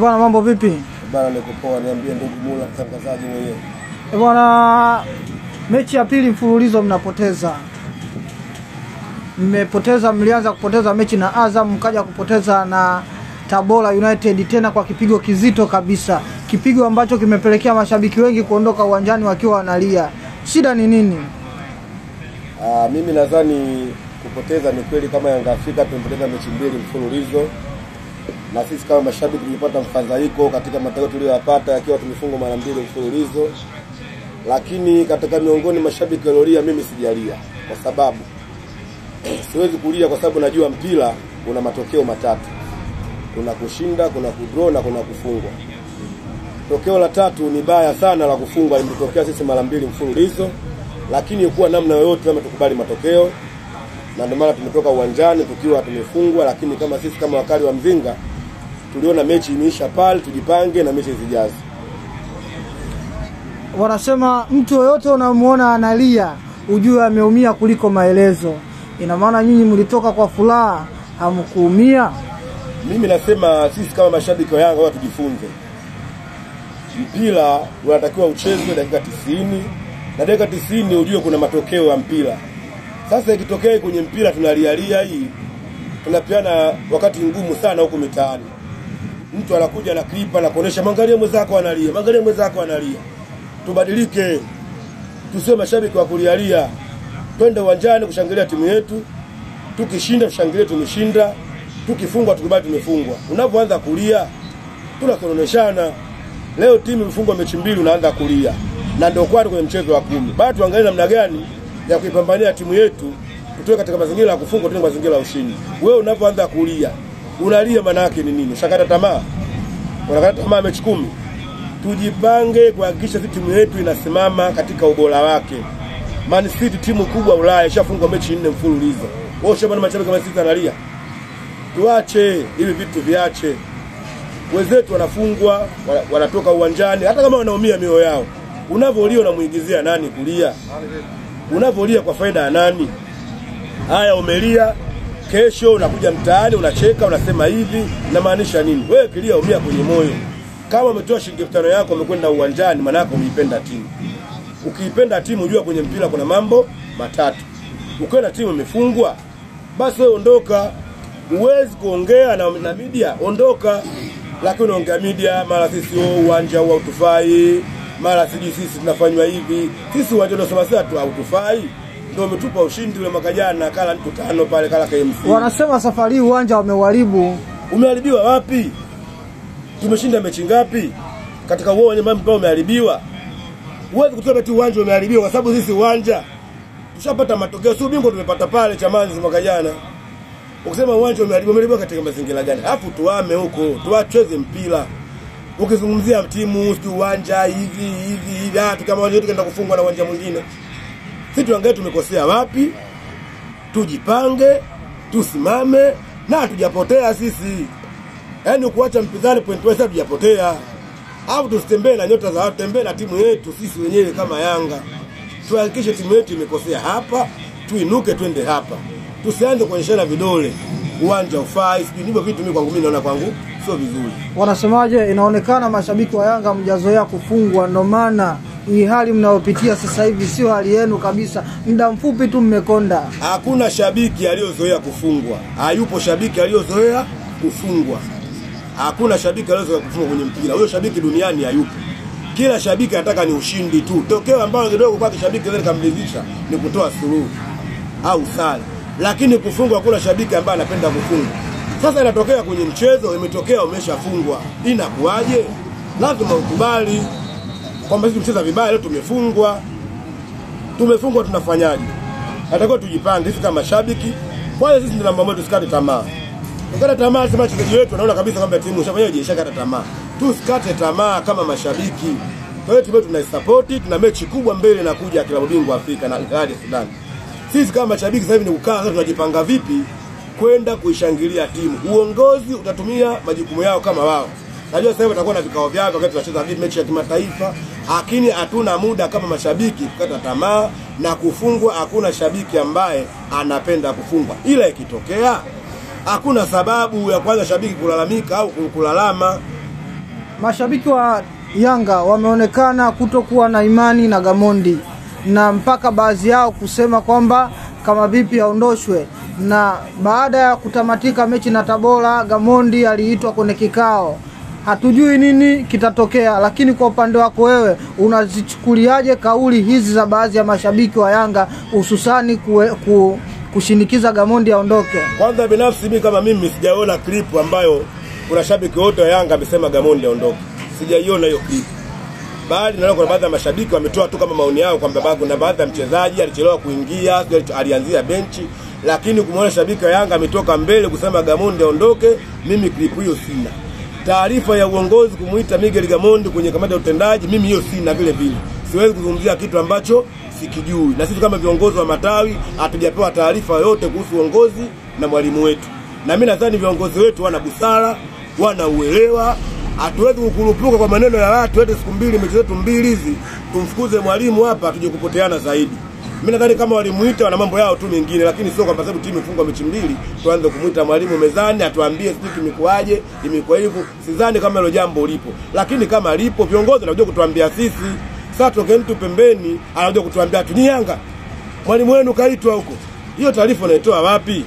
Bwana mambo vipi? Bwana niko poa, niambie ndugu Mula mtangazaji mwenyewe. Bwana, mechi ya pili mfululizo mnapoteza. Mlianza kupoteza mechi na Azam, mkaja kupoteza na Tabora United tena kwa kipigo kizito kabisa. Kipigo ambacho kimepelekea mashabiki wengi kuondoka uwanjani wakiwa wanalia. Shida ni nini? Mimi nadhani kupoteza ni kweli, kama Yanga Afrika tumepoteza mechi mbili mfululizo. Na sisi kama mashabiki tulipata mfadhaiko katika matokeo tuliyopata yakiwa tumefungwa mara mbili mfululizo. Lakini katika miongoni mashabiki waliolia, mimi sijalia kwa sababu siwezi kulia, kwa sababu najua mpira una matokeo matatu. Kuna kushinda, kuna kudraw na kuna kufungwa. Tokeo la tatu ni baya sana, la kufungwa limetokea sisi mara mbili mfululizo, lakini kwa namna yoyote kama tukubali matokeo, na ndio maana tumetoka uwanjani tukiwa tumefungwa. Lakini kama sisi kama wakali wa Mzinga tuliona mechi imeisha pale, tujipange na mechi zijazo. Wanasema mtu yoyote unamuona analia ujue ameumia kuliko maelezo. Ina maana nyinyi mlitoka kwa furaha, hamkuumia? Mimi nasema sisi kama mashabiki wa Yanga watu tujifunze. Mpira unatakiwa uchezwe dakika 90, na dakika 90 ujue kuna matokeo ya mpira. Sasa ikitokea kwenye mpira tunalialia hii, tunapiana wakati ngumu sana huko mitaani. Mtu anakuja na klipa na kuonesha mangalie mwenzako analia, mangalie mwenzako analia. Tubadilike. Tusiwe mashabiki wa kulialia. Twende uwanjani kushangilia timu yetu. Tukishinda tushangilie tumeshinda. Tukifungwa tukubali tumefungwa. Unapoanza kulia tunasononeshana. Leo timu imefungwa mechi mbili unaanza kulia. Na ndio kwani kwenye mchezo wa 10. Bado tuangalie namna gani ya kuipambania timu yetu kutoka katika mazingira ya kufungwa tuende mazingira ya ushindi. Wewe unapoanza kulia, unalia maana yake ni nini? Ushakata tamaa. Unakata tamaa mechi 10. Tujipange kuhakikisha timu yetu inasimama katika ubora wake. Man City timu kubwa Ulaya ishafungwa mechi 4 mfululizo. Wao shabana mashabiki kama sisi analia. Tuache hivi vitu, viache. Wenzetu wanafungwa, wanatoka uwanjani hata kama wanaumia mioyo yao. Unavolia unamuigizia nani kulia? Unavolia kwa faida ya nani? Haya, umelia, kesho unakuja mtaani unacheka unasema hivi, na maanisha nini? Wewe kilia umia kwenye moyo. Kama umetoa shilingi 5 yako umekwenda uwanjani, maana yako umeipenda timu. Ukiipenda timu unajua kwenye mpira kuna mambo matatu. Ukiona timu imefungwa, basi wewe ondoka. Uwezi kuongea na media, ondoka. Lakini unaongea media, mara sisi uwanja wa utufai, mara sisi tunafanywa hivi. Sisi uwanja ndio sema sasa tu hautufai. Ndio umetupa ushindi ule mwaka jana kala 5 pale kala KMC. Wanasema safari uwanja wameharibu. Umeharibiwa wapi? Tumeshinda mechi ngapi? Katika wao wenye mambo umeharibiwa. Uwezi kutoa eti uwanja umeharibiwa, kwa sababu sisi uwanja tushapata matokeo. Si ubingwa tumepata pale Chamazi mwaka jana. Ukisema uwanja umeharibiwa katika mazingira gani? Hapo tuame huko, tuacheze mpira. Ukizungumzia timu si uwanja hivi hata kama wale tukaenda kufungwa na uwanja mwingine. Sisi tuangalie tumekosea wapi? Tujipange, tusimame na hatujapotea sisi. Yaani kuacha mpinzani point wise hatujapotea. Au tusitembee na nyota za watu, tembee na timu yetu sisi wenyewe kama Yanga. Tuhakikishe timu yetu imekosea hapa, tuinuke twende hapa. Tusianze kuonyeshana vidole. Uwanja ufai, sijui hivyo vitu. Mimi kwangu mimi naona kwangu sio vizuri. Wanasemaje? Inaonekana mashabiki wa Yanga mjazoea kufungwa, ndio maana hii hali mnayopitia sasa hivi sio hali yenu kabisa. Muda mfupi tu mmekonda. Hakuna shabiki aliyozoea kufungwa. Hayupo shabiki aliyozoea kufungwa. Hakuna shabiki aliyozoea kufungwa kwenye mpira. Huyo shabiki duniani hayupo. Kila shabiki anataka ni ushindi tu. Tokeo ambalo kidogo kwa shabiki leo kamridhisha ni kutoa suluhu au sala. Lakini kufungwa hakuna shabiki ambaye anapenda kufungwa. Sasa inatokea kwenye mchezo, imetokea umeshafungwa. Inakuaje? Lazima ukubali kwamba sisi tunacheza vibaya, leo tumefungwa. Tumefungwa, tunafanyaje? Atakuwa tujipange sisi kama mashabiki. Kwa hiyo sisi ndio namba moja, tusikate tamaa. Tukata tamaa sema wachezaji wetu wanaona kabisa kwamba timu ishafanyaje, ishakata tamaa. Tusikate tamaa kama mashabiki. Kwa hiyo tunaisupport, tuna mechi kubwa mbele na kuja klabu bingwa Afrika na Al Sudan. Sisi kama mashabiki sasa hivi ni kukaa sasa tunajipanga vipi kwenda kuishangilia timu. Uongozi utatumia majukumu yao kama wao. Najua sasa hivi watakuwa na vikao vyao wakati tunacheza vipi mechi ya kimataifa, lakini hatuna muda kama mashabiki kukata tamaa na kufungwa. Hakuna shabiki ambaye anapenda kufungwa. Ila ikitokea hakuna sababu ya kwanza shabiki kulalamika au kulalama. mashabiki wa Yanga wameonekana kutokuwa na imani na Gamondi, na mpaka baadhi yao kusema kwamba kama vipi aondoshwe. Na baada ya kutamatika mechi na Tabora, Gamondi aliitwa kwenye kikao. Hatujui nini kitatokea, lakini kwa upande wako wewe unazichukuliaje kauli hizi za baadhi ya mashabiki wa Yanga, hususani kushinikiza Gamondi aondoke? Kwanza binafsi mimi kama mimi sijaona clip ambayo kuna shabiki wote wa Yanga amesema Gamondi aondoke. Sijaiona hiyo clip. Bali naona kuna baadhi ya mashabiki wametoa tu kama maoni yao kwamba kuna baadhi ya mchezaji alichelewa kuingia, alianzia benchi, lakini kumwona shabiki wa Yanga ametoka mbele kusema Gamondi aondoke, mimi clip hiyo sina. Taarifa ya uongozi kumuita Miguel Gamondi kwenye kamati ya utendaji, mimi hiyo sina vile vile. Siwezi kuzungumzia kitu ambacho sikijui. Na sisi kama viongozi wa matawi hatujapewa taarifa yote kuhusu uongozi na mwalimu wetu. Na mimi nadhani viongozi wetu wana busara, wana uelewa. Hatuwezi kukurupuka kwa maneno ya watu eti siku mbili mechi zetu mbili hizi tumfukuze mwalimu hapa tuje kupoteana zaidi. Mimi nadhani kama walimuita wana mambo yao tu mengine, lakini sio kwamba sababu timu ifunga mechi mbili tuanze kumuita mwalimu mezani atuambie sisi imekuaje, imekuwa hivyo. Sidhani kama hilo jambo lipo. Lakini kama lipo viongozi wanajua kutuambia sisi. Sasa tokeni tu pembeni, anajua kutuambia tu ni Yanga mwalimu wenu kaitwa huko. Hiyo taarifa unaitoa wapi?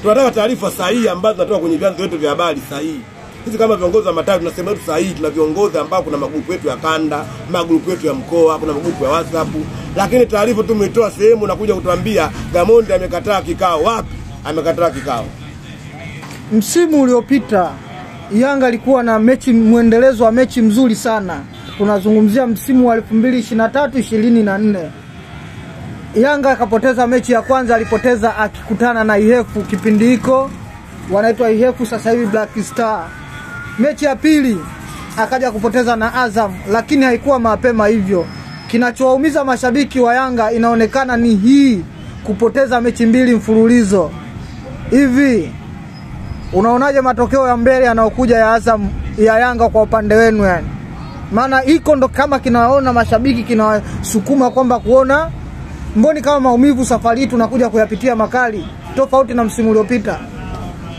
Tunataka taarifa sahihi ambazo tunatoa kwenye vyanzo vyetu vya habari sahihi. Sisi kama viongozi wa matawi tunasema tu sahihi, tuna viongozi ambao kuna magrupu yetu ya kanda, magrupu yetu ya mkoa, kuna magrupu ya WhatsApp. Lakini taarifa tumetoa sehemu na kuja kutuambia Gamondi amekataa kikao. Wapi amekataa kikao? Msimu uliopita Yanga alikuwa na mechi muendelezo wa mechi mzuri sana. Tunazungumzia msimu wa 2023-24. Yanga akapoteza mechi ya kwanza, alipoteza akikutana na Ihefu kipindi hiko wanaitwa Ihefu, sasa hivi Black Star. Mechi ya pili akaja kupoteza na Azam, lakini haikuwa mapema hivyo. Kinachowaumiza mashabiki wa Yanga inaonekana ni hii kupoteza mechi mbili mfululizo. Hivi unaonaje matokeo ya mbele yanayokuja ya Azam ya Yanga kwa upande wenu yani? Maana iko ndo kama kinaona mashabiki kinawasukuma kwamba kuona mboni kama maumivu safari tunakuja kuyapitia makali tofauti na msimu uliopita.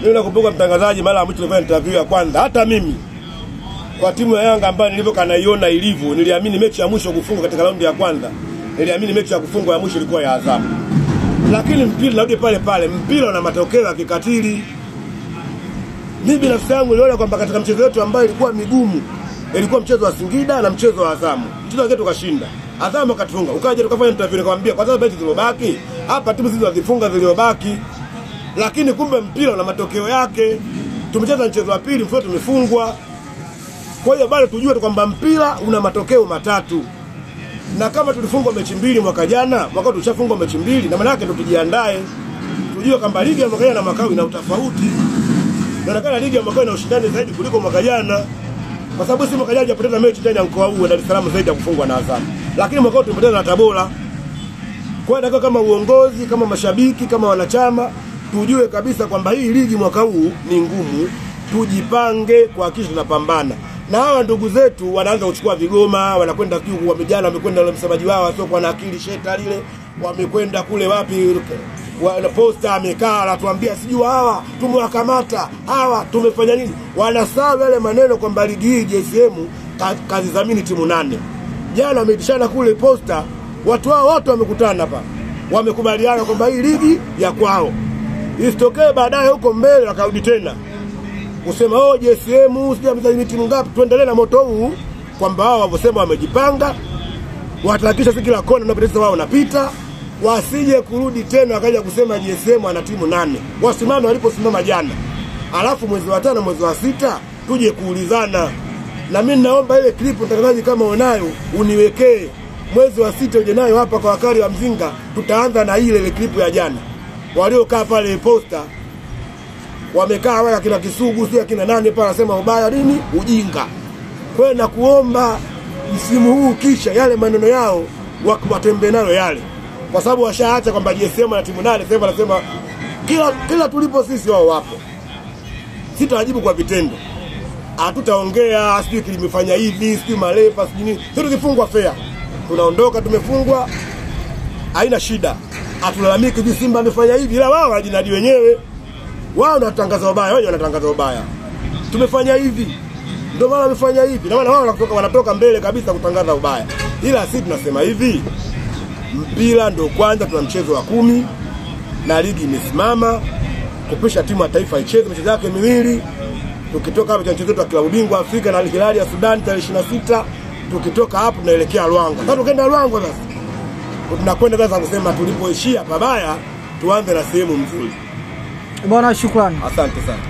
Mimi nakumbuka mtangazaji mara mwisho nilifanya interview ya kwanza, hata mimi kwa timu ya Yanga ambayo nilivyokuwa naiona ilivyo, niliamini mechi ya mwisho kufungwa katika raundi ya kwanza, niliamini mechi ya kufungwa ya mwisho ilikuwa ya Azam. Lakini mpira narudi pale pale, mpira una matokeo ya kikatili. Mimi binafsi yangu niliona kwamba katika mchezo wetu ambao ilikuwa migumu, ilikuwa mchezo wa Singida na mchezo wa Azam. Mchezo wetu tukashinda. Azam akatufunga. Ukaja tukafanya interview nikamwambia kwa sababu mechi zilizobaki, hapa timu hizo zifunga zilizobaki. Lakini kumbe mpira una matokeo yake. Tumecheza mchezo wa pili mfumo tumefungwa. Kwa hiyo bado tujue kwamba mpira una matokeo matatu. Na kama tulifungwa mechi mbili mwaka jana, mwaka tushafungwa mechi mbili, na maana yake ndio tujiandae. Tujue kwamba ligi ya mwaka jana na mwaka huu ina utofauti. Inaonekana ligi ya mwaka ina ushindani zaidi kuliko mwaka jana. Kwa sababu si mwaka jana hajapoteza mechi ndani ya mkoa huu Dar es Salaam zaidi ya kufungwa na Azam. Lakini mwaka huu tumepoteza na Tabora. Kwa hiyo kama uongozi, kama mashabiki, kama wanachama, tujue kabisa kwamba hii ligi mwaka huu ni ngumu. Tujipange kuhakikisha tunapambana. Na hawa ndugu zetu wanaanza kuchukua vigoma, wanakwenda kiu wa vijana, wamekwenda wale msemaji wao sio kwa na akili sheta lile, wamekwenda kule wapi wana posta amekaa anatuambia sijui hawa tumewakamata, hawa tumefanya nini. Wanasahau yale maneno kwamba ligi hii JSM kazidhamini timu 8. Jana wameitishana kule posta, watu hao wote wamekutana hapa. Wamekubaliana kwamba hii ligi ya kwao. Isitokee baadaye huko mbele wakarudi tena kusema JSM sijamdhamini timu ngapi. Tuendelee na moto huu kwamba hao wavosema wamejipanga, watahakikisha kila kona na pesa wao napita. Wasije kurudi tena wakaja kusema JSM ana timu 8. Wasimame waliposimama jana. Alafu mwezi wa 5 mwezi wa 6 tuje kuulizana. Na mimi naomba ile clip mtangazaji kama unayo uniwekee. Mwezi wa 6 uje nayo hapa kwa wakari wa Mzinga, tutaanza na ile clip ya jana. Waliokaa pale posta wamekaa wala kina Kisugu sio kina nani pale anasema ubaya nini ujinga. Kwa hiyo nakuomba msimu huu kisha yale maneno yao watembe nayo yale. Kwa sababu washaacha kwamba JSM na timu 8 sema anasema kila tulipo sisi wao wapo. Sitawajibu kwa vitendo. Hatutaongea sijui kilimefanya hivi, sijui malepa, sijui nini. Sisi tukifungwa fair. Tunaondoka tumefungwa. Haina shida. Hatulalamiki hivi Simba amefanya hivi, ila wao wajinadi wenyewe. Wao wanatangaza ubaya, wao wanatangaza ubaya. Tumefanya hivi. Ndio maana wamefanya hivi. Na maana wao wanatoka mbele kabisa kutangaza ubaya. Ila sisi tunasema hivi, mpira ndio kwanza, tuna mchezo wa 10 na ligi imesimama kupisha timu ya taifa icheze michezo yake miwili. Tukitoka hapo mchezo wetu wa klabu bingwa Afrika na Al Hilal ya Sudan tarehe 26, tukitoka hapo tunaelekea Luangwa. Sasa tukaenda Luangwa sasa. Tunakwenda sasa kusema tulipoishia pabaya tuanze na sehemu nzuri. Bwana shukrani. Asante sana.